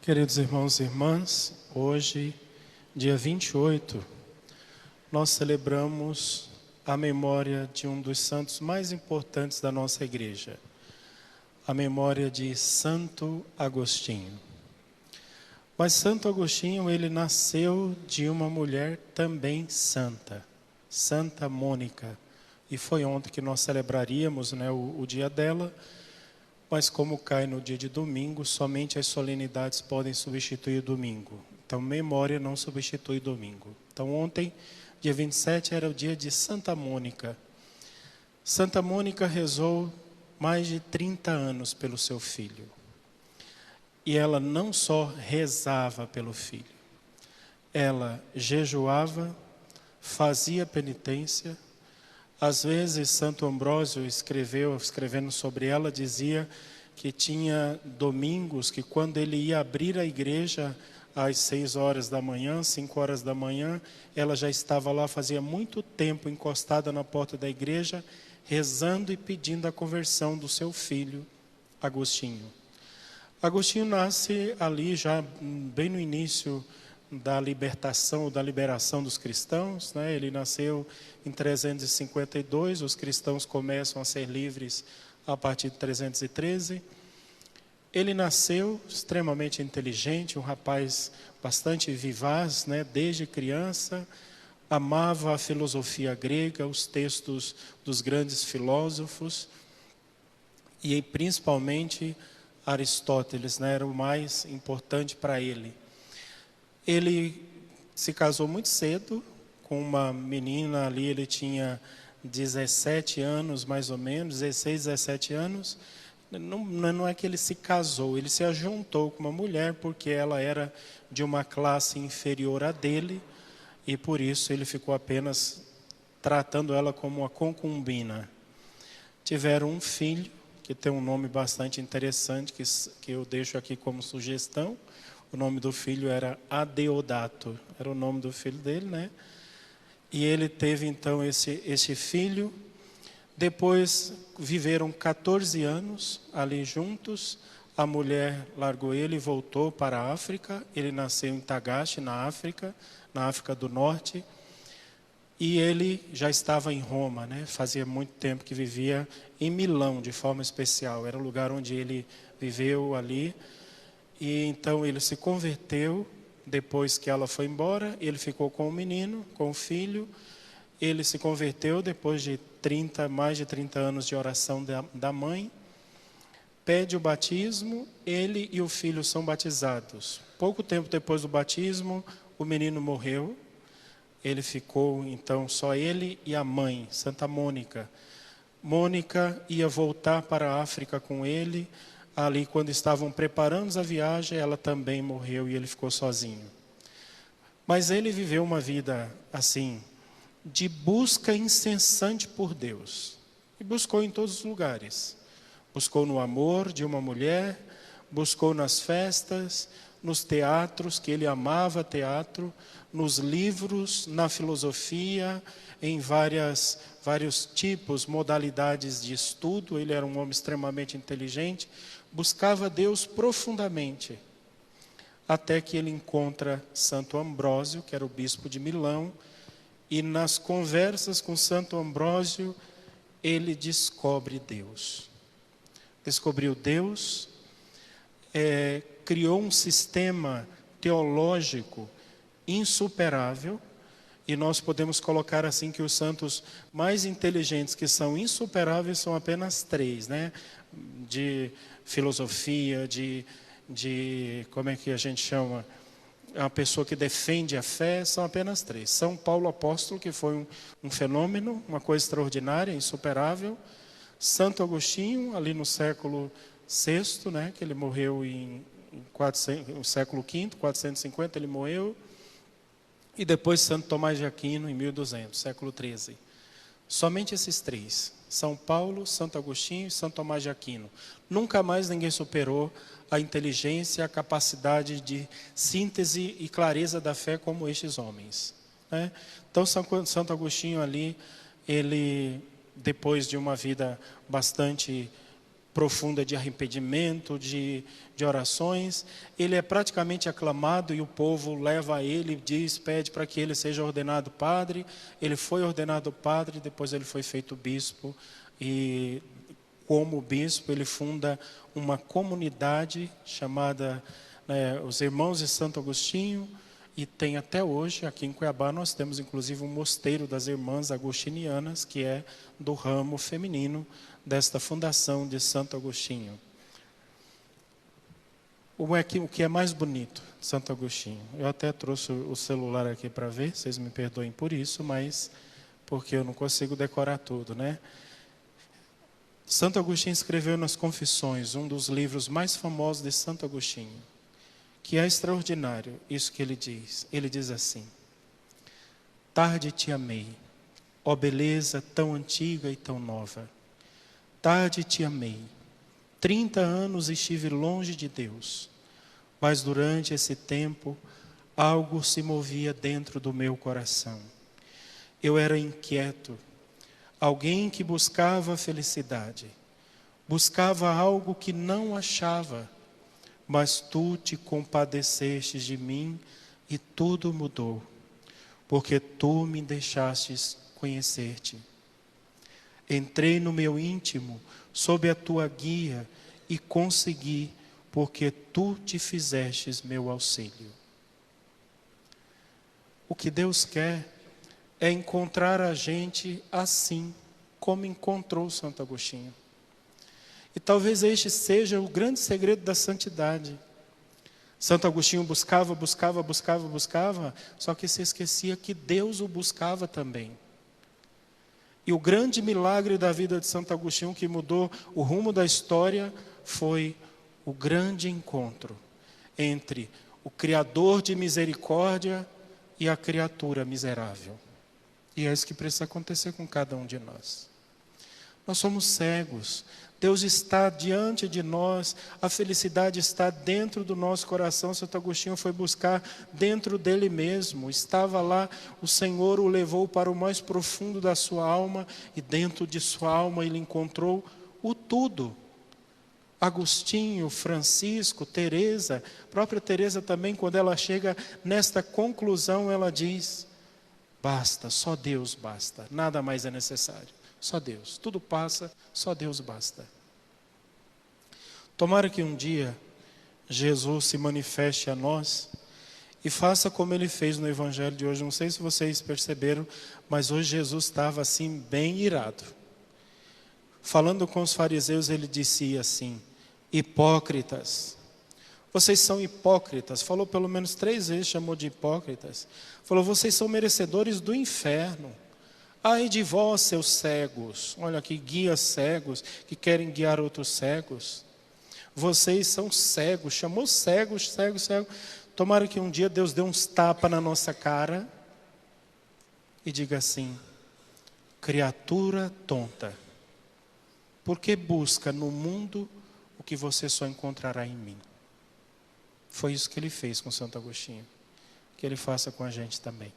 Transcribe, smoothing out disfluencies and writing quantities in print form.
Queridos irmãos e irmãs, hoje, dia 28, nós celebramos a memória de um dos santos mais importantes da nossa igreja, a memória de Santo Agostinho. Mas Santo Agostinho, ele nasceu de uma mulher também santa, Santa Mônica, e foi ontem que nós celebraríamos, o dia dela. Mas como cai no dia de domingo, somente as solenidades podem substituir o domingo. Então, memória não substitui domingo. Então, ontem, dia 27, era o dia de Santa Mônica. Santa Mônica rezou mais de 30 anos pelo seu filho. E ela não só rezava pelo filho, ela jejuava, fazia penitência. Às vezes, Santo Ambrósio escrevendo sobre ela, dizia que tinha domingos que quando ele ia abrir a igreja às 6 horas da manhã, 5 horas da manhã, ela já estava lá, fazia muito tempo, encostada na porta da igreja, rezando e pedindo a conversão do seu filho, Agostinho. Agostinho nasce ali já bem no início da libertação, da liberação dos cristãos, Ele nasceu em 352, os cristãos começam a ser livres a partir de 313. Ele nasceu extremamente inteligente, um rapaz bastante vivaz, desde criança, amava a filosofia grega, os textos dos grandes filósofos, e principalmente Aristóteles, era o mais importante para ele. Ele se casou muito cedo com uma menina ali, ele tinha 17 anos mais ou menos, 16, 17 anos. Não é que ele se casou, ele se ajuntou com uma mulher porque ela era de uma classe inferior à dele e por isso ele ficou apenas tratando ela como uma concubina. Tiveram um filho que tem um nome bastante interessante que eu deixo aqui como sugestão. O nome do filho era Adeodato, era o nome do filho dele, E ele teve então esse filho. Depois viveram 14 anos ali juntos. A mulher largou ele e voltou para a África. Ele nasceu em Tagaste, na África do Norte. E ele já estava em Roma, Fazia muito tempo que vivia em Milão, de forma especial. Era o lugar onde ele viveu ali. E então ele se converteu, depois que ela foi embora, ele ficou com o menino, com o filho. Ele se converteu depois de mais de 30 anos de oração da mãe. Pede o batismo, ele e o filho são batizados. Pouco tempo depois do batismo, o menino morreu. Ele ficou, então, só ele e a mãe, Santa Mônica. Mônica ia voltar para a África com ele. Ali, quando estavam preparando a viagem, ela também morreu e ele ficou sozinho. Mas ele viveu uma vida assim, de busca incessante por Deus. E buscou em todos os lugares. Buscou no amor de uma mulher, buscou nas festas, nos teatros, que ele amava teatro, nos livros, na filosofia, em vários tipos, modalidades de estudo. Ele era um homem extremamente inteligente. Buscava Deus profundamente, até que ele encontra Santo Ambrósio, que era o bispo de Milão, e nas conversas com Santo Ambrósio, ele descobre Deus. Descobriu Deus, criou um sistema teológico insuperável, e nós podemos colocar assim que os santos mais inteligentes, que são insuperáveis, são apenas 3, De filosofia, como é que a gente chama? A pessoa que defende a fé, são apenas 3. São Paulo Apóstolo, que foi um fenômeno, uma coisa extraordinária, insuperável. Santo Agostinho, ali no século VI, que ele morreu no século V, 450 ele morreu. E depois Santo Tomás de Aquino, em 1200, século XIII. Somente esses 3, São Paulo, Santo Agostinho e Santo Tomás de Aquino. Nunca mais ninguém superou a inteligência, a capacidade de síntese e clareza da fé como estes homens. Então, Santo Agostinho ali, ele, depois de uma vida bastante profunda de arrependimento, de orações. Ele é praticamente aclamado e o povo leva a ele, pede para que ele seja ordenado padre. Ele foi ordenado padre, depois ele foi feito bispo e como bispo ele funda uma comunidade chamada os Irmãos de Santo Agostinho, e tem até hoje, aqui em Cuiabá, nós temos inclusive um mosteiro das Irmãs Agostinianas, que é do ramo feminino desta fundação de Santo Agostinho. O que é mais bonito de Santo Agostinho? Eu até trouxe o celular aqui para ver, vocês me perdoem por isso, mas porque eu não consigo decorar tudo, né? Santo Agostinho escreveu nas Confissões, um dos livros mais famosos de Santo Agostinho, que é extraordinário, isso que ele diz. Ele diz assim: tarde te amei, ó beleza tão antiga e tão nova. Tarde te amei, 30 anos estive longe de Deus, mas durante esse tempo algo se movia dentro do meu coração. Eu era inquieto, alguém que buscava a felicidade, buscava algo que não achava, mas tu te compadecestes de mim e tudo mudou, porque tu me deixastes conhecer-te. Entrei no meu íntimo, sob a tua guia, e consegui, porque tu te fizestes meu auxílio. O que Deus quer é encontrar a gente assim, como encontrou Santo Agostinho. E talvez este seja o grande segredo da santidade. Santo Agostinho buscava, só que se esquecia que Deus o buscava também. E o grande milagre da vida de Santo Agostinho, que mudou o rumo da história, foi o grande encontro entre o Criador de misericórdia e a criatura miserável. E é isso que precisa acontecer com cada um de nós. Nós somos cegos. Deus está diante de nós, a felicidade está dentro do nosso coração. Santo Agostinho foi buscar dentro dele mesmo, estava lá, o Senhor o levou para o mais profundo da sua alma, e dentro de sua alma ele encontrou o tudo. Agostinho, Francisco, Teresa, própria Teresa também, quando ela chega nesta conclusão, ela diz: basta, só Deus basta, nada mais é necessário. Só Deus, tudo passa, só Deus basta. Tomara que um dia Jesus se manifeste a nós e faça como ele fez no evangelho de hoje. Não sei se vocês perceberam, mas hoje Jesus estava assim bem irado. Falando com os fariseus, ele disse assim: hipócritas, vocês são hipócritas. Falou pelo menos 3 vezes, chamou de hipócritas. Falou: vocês são merecedores do inferno. Ai de vós, seus cegos. Olha aqui, guias cegos que querem guiar outros cegos. Vocês são cegos. Chamou cegos. Tomara que um dia Deus dê uns tapas na nossa cara e diga assim: criatura tonta, por que busca no mundo o que você só encontrará em mim? Foi isso que ele fez com Santo Agostinho. Que ele faça com a gente também.